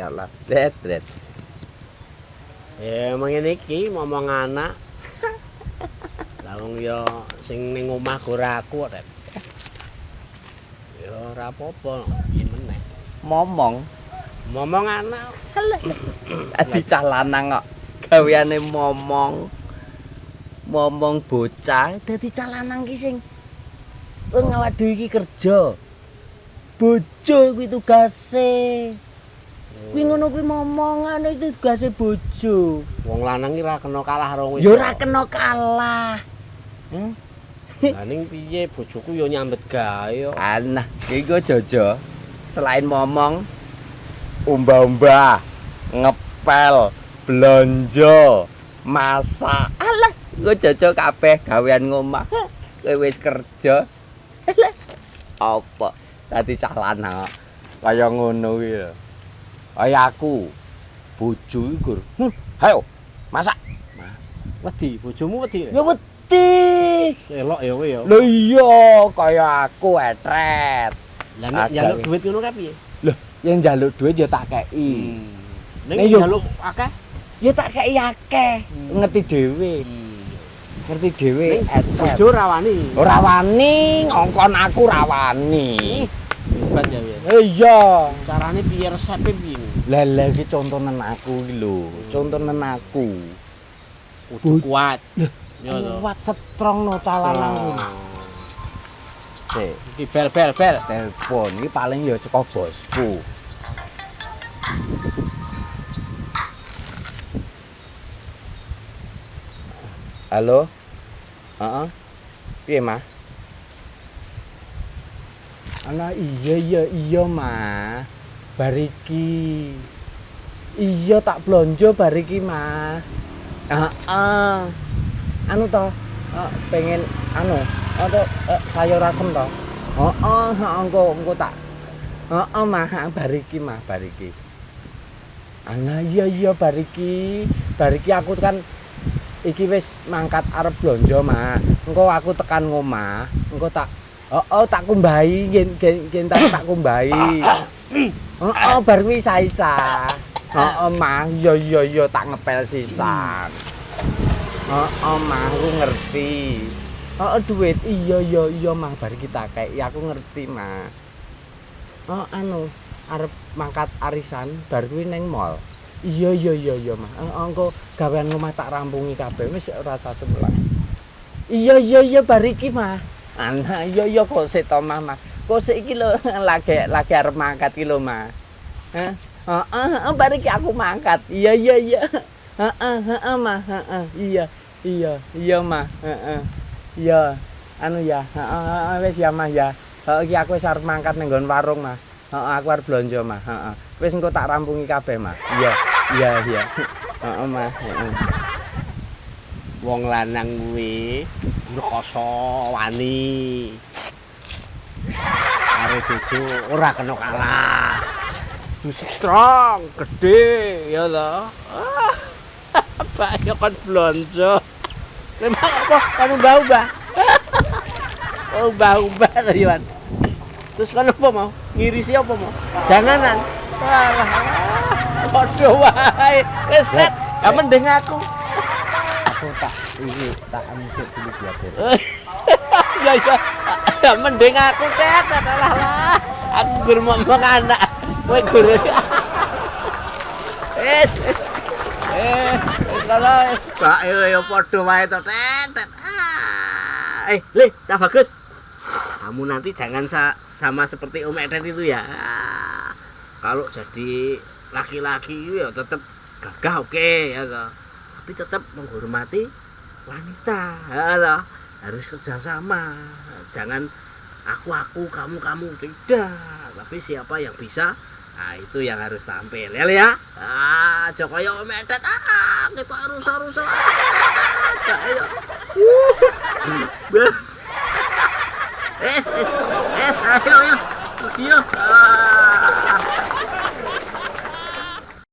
ya Allah. Dret. Ya mengene iki momong anak. Lah wong ya sing ning omah ora aku kok. Ya ora apa-apa, yen meneh. Momong anak. adi cah lanang kok gaweane momong bocah dadi cah lanang ki sing wong awak dhewe iki kerja bojo kuwi tugase kuwi ngono kuwi momongan itu tugase bojo Wong lanang iki ora kena kalah karo wong ya ora kena kalah Lah ning piye bojoku ya nyambet gawe yo. Anah, iki go Jojo. Selain momong, umba-umba, ngepel, blonjo, masak. Alah, go Jojo kabeh gawean ngomah. Kowe wis kerja. Alah. Apa? Dadi cah lanang kaya ngono kuwi lho. Kaya aku. Bojo iku. Hayo, masak. Wedi, bojomu wedi. Ya wedi. Elok ya kowe ya. Lho iya, kaya aku etret. Lah nek njaluk duit ngono kae piye? Loh, yang njaluk duit ya tak kei. Nek Nek yo- njaluk akeh? Ya tak kei akeh. Ngerti dhewe. Ngerti dhewe etret. Bojo ora wani. Ora wani ngongkon aku ora wani. Hebat ya ya. Iya. Carane piye resepe piye? Lah iki contonen aku iki lho. Contonen aku. Kudu kuat. Ya to. Kuat strong no calanang kuwi. Sik, Iki bel. telepon iki paling ya saka bosku. Halo? Heeh. Piye, Mas? Ana iya, Mas. Bariki. Iya tak blonjo bariki, Mas. Heeh. Anu to, pengen anu, sayur asem to. Heeh, engko tak. Heeh, Mas, bariki, Mas, bariki. Ana iya bariki. Bariki aku kan iki wis mangkat arep blonjo, Mas. Engko aku tekan ngomah, engko tak tak kumbahi, gen tak kumbahi. Heeh, bar kuwi isa-isa. Heeh, Mas, iya tak ngepel sisan. Heeh, Mas, aku ngerti. Duit iya, Mas, bar kita kei aku ngerti, Mas. Anu, arep mangkat arisan bar kuwi ning mall. Iya, Mas. Engko gawean omah tak rampungi kabeh wis ora usah sebelah. Iya, bar iki, Mas. Ana iya kok sik to, Mas. Kok sik iki lho lagi arep mangkat iki lho, Mas. Heeh, bar iki aku mangkat. Iya. Heeh, Mas. Iya, Mas. Heeh. Iya. Anu ya. Heeh, wis ya, Mas ya. Iki aku wis arep mangkat ning nggon warung, Mas. Aku arep blonjo, Mas. Wis engko tak rampungi kabeh, Mas. Iya. Heeh, Mas. Wong lanang kuwi rekoso wani. Karo bojo ora kena kalah. Strong, gede ya to. Pak ya kon blonjo. Memang apa kan ubah-ubah. Ubah-ubah to Iwan. Terus kan apa mau? Ngirisi apa mau? Janganan. Walah. Padha wae. Wis net, ya mending aku. Aku tak musik dulu biar. Ya mending aku ket lah. Aku gur ngomong anak. Kowe gur. Wis. Wis kalau Pak yo padha wae to, Tet. Le, Cak Bagus. Kamu nanti jangan sama seperti Om Edet itu ya. Kalau jadi laki-laki ya tetap gagah oke ya toh. Tapi tetap menghormati wanita. Ya toh. Harus kerjasama. Jangan aku kamu tidak. Tapi siapa yang bisa? Nah, itu yang harus tampil ya. Jokoyo Om Edet kita rusak. Ayo. Es, ayo. Iya.